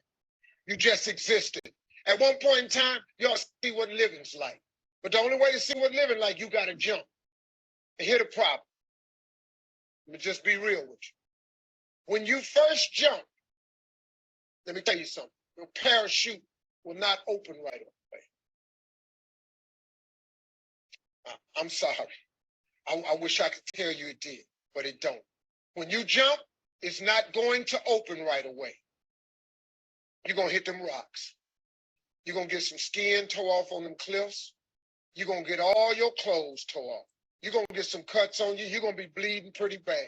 You just existed. At one point in time, y'all see what living's like. But the only way to see what living like, you got to jump. And here's the problem. Let me just be real with you. When you first jump, let me tell you something. Your parachute will not open right away. I'm sorry. I wish I could tell you it did, but it don't. When you jump, it's not going to open right away. You're going to hit them rocks. You're going to get some skin tore off on them cliffs. You're going to get all your clothes tore off. You're going to get some cuts on you. You're going to be bleeding pretty bad.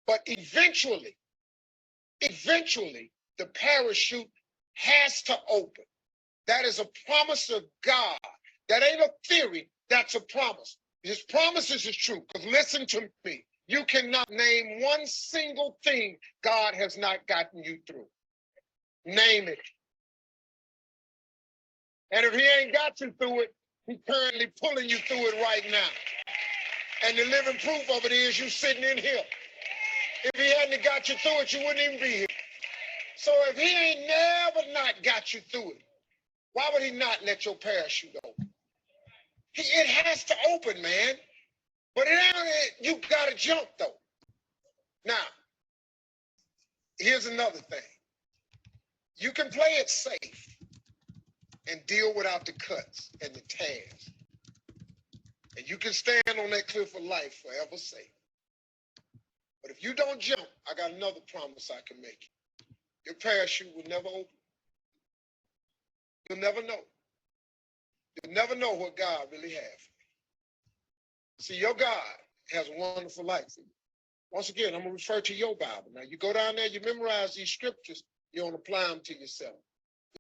But eventually, the parachute has to open. That is a promise of God. That ain't a theory. That's a promise. His promises is true. Because listen to me. You cannot name one single thing God has not gotten you through. Name it. And if he ain't got you through it, he's currently pulling you through it right now. And the living proof of it is you sitting in here. If he hadn't got you through it, you wouldn't even be here. So if he ain't never not got you through it, why would he not let your parachute open? It has to open, man. But you got to jump, though. Now, here's another thing. You can play it safe and deal without the cuts and the tears. And you can stand on that cliff of life forever safe. But if you don't jump, I got another promise I can make you. Your parachute will never open. You'll never know. You'll never know what God really has for you. See, your God has a wonderful life for you. Once again, I'm going to refer to your Bible. Now, you go down there, you memorize these scriptures, you don't apply them to yourself.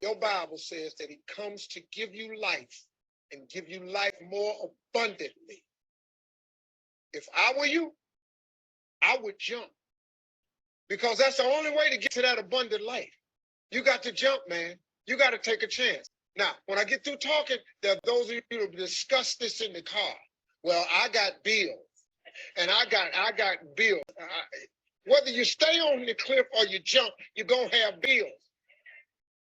Your Bible says that he comes to give you life and give you life more abundantly. If I were you, I would jump. Because that's the only way to get to that abundant life. You got to jump, man. You got to take a chance. Now, when I get through talking, there are those of you who discuss this in the car. Well, I got bills. And I got bills. Whether you stay on the cliff or you jump, you're going to have bills.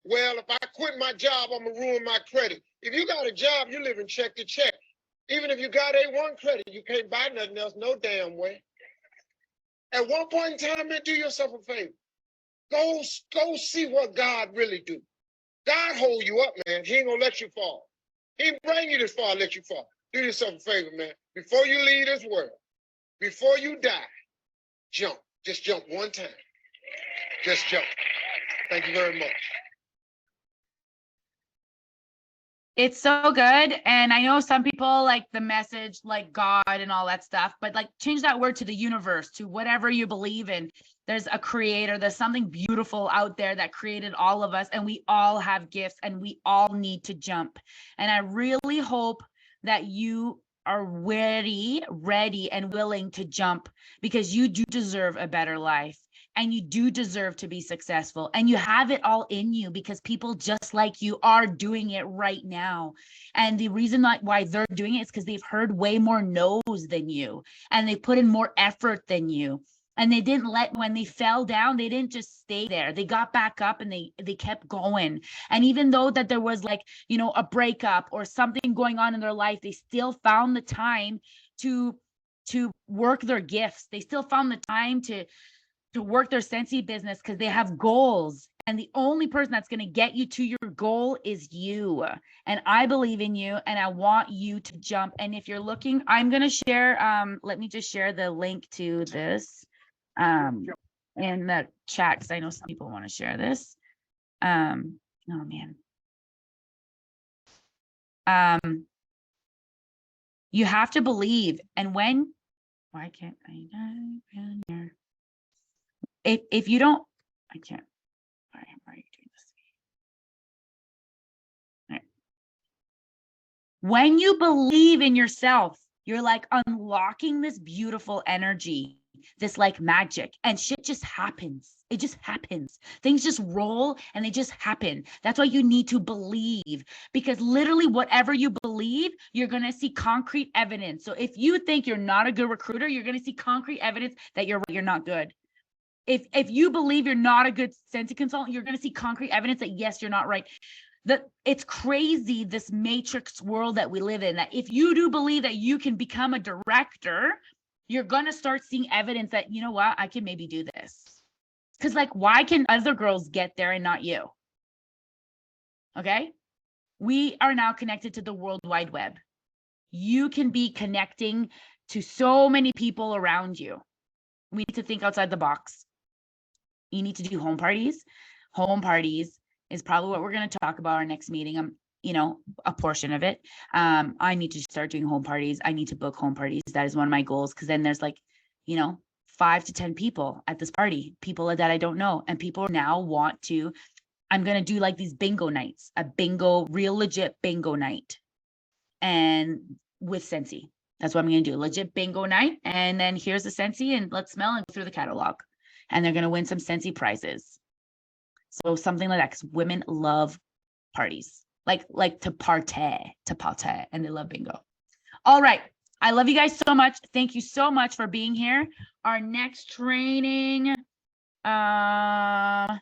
Well, if I quit my job, I'm going to ruin my credit. If you got a job, you live in check to check. Even if you got A1 credit, you can't buy nothing else no damn way. At one point in time, man, do yourself a favor. Go see what God really do. God hold you up, man. He ain't going to let you fall. He ain't bring you this far, let you fall. Do yourself a favor, man. Before you leave this world, before you die, jump. Just jump one time. Just jump. Thank you very much. It's so good. And I know some people like the message, like God and all that stuff, but like change that word to the universe, to whatever you believe in. There's a creator, there's something beautiful out there that created all of us, and we all have gifts and we all need to jump. And I really hope that you are ready and willing to jump, because you do deserve a better life. And you do deserve to be successful, and you have it all in you, because people just like you are doing it right now. And the reason why they're doing it is because they've heard way more no's than you, and they put in more effort than you. And they didn't when they fell down, they didn't just stay there. They got back up and they kept going. And even though that there was like, a breakup or something going on in their life, they still found the time to work their gifts. They still found the time to work their Scentsy business, because they have goals. And the only person that's going to get you to your goal is you. And I believe in you, and I want you to jump. And if you're looking, I'm going to share, let me just share the link to this in the chat, because I know some people want to share this. Oh man. You have to believe. And why can't I? If you don't, I can't. Why are you doing this? All right. When you believe in yourself, you're like unlocking this beautiful energy, this like magic, and shit just happens. It just happens. Things just roll and they just happen. That's why you need to believe, because literally whatever you believe, you're going to see concrete evidence. So if you think you're not a good recruiter, you're going to see concrete evidence that you're not good. If you believe you're not a good Scentsy consultant, you're going to see concrete evidence that yes, you're not right. It's crazy, this matrix world that we live in, that if you do believe that you can become a director, you're going to start seeing evidence that, you know what, I can maybe do this. Because like, why can other girls get there and not you? Okay. We are now connected to the World Wide Web. You can be connecting to so many people around you. We need to think outside the box. You need to do home parties. Home parties is probably what we're going to talk about our next meeting. you know, a portion of it. I need to start doing home parties. I need to book home parties. That is one of my goals, because then there's like, you know, 5 to 10 people at this party, people that I don't know. And people now want to, I'm going to do like these bingo nights, a bingo, real legit bingo night. And with Scentsy, that's what I'm going to do. Legit bingo night. And then here's the Scentsy, and let's smell and go through the catalog. And they're going to win some Scentsy prizes. So something like that, because women love parties, like to partay, and they love bingo. All right. I love you guys so much. Thank you so much for being here. Our next training I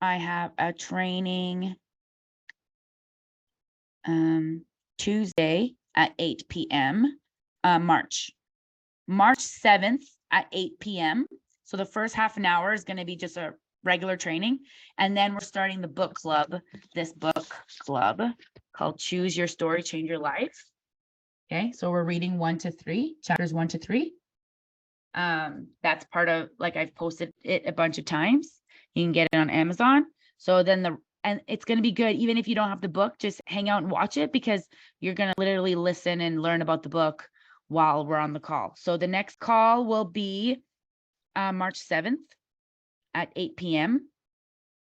have a training Tuesday at 8 p.m. March 7th at 8 p.m. So the first half an hour is going to be just a regular training. And then we're starting the book club, this book club called Choose Your Story, Change Your Life. Okay, so we're reading 1 to 3, chapters 1 to 3. That's part of, like, I've posted it a bunch of times. You can get it on Amazon. So then and it's going to be good. Even if you don't have the book, just hang out and watch it, because you're going to literally listen and learn about the book while we're on the call. So the next call will be March 7th at 8 p.m.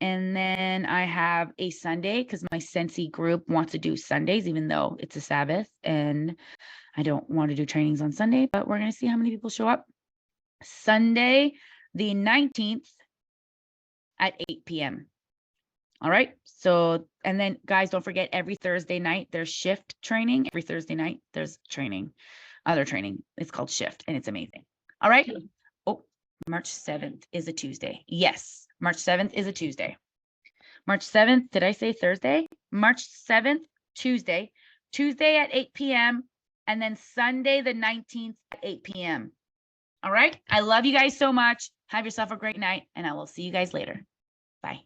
And then I have a Sunday, because my Scentsy group wants to do Sundays, even though it's a Sabbath and I don't want to do trainings on Sunday, but we're going to see how many people show up. Sunday, the 19th at 8 p.m. All right. So, and then guys, don't forget, every Thursday night, there's shift training. Every Thursday night, there's training, other training. It's called shift, and it's amazing. All right. Oh, March 7th is a Tuesday. Yes. March 7th is a Tuesday. March 7th. Did I say Thursday? March 7th, Tuesday. Tuesday at 8 p.m. And then Sunday, the 19th at 8 p.m. All right. I love you guys so much. Have yourself a great night, and I will see you guys later. Bye.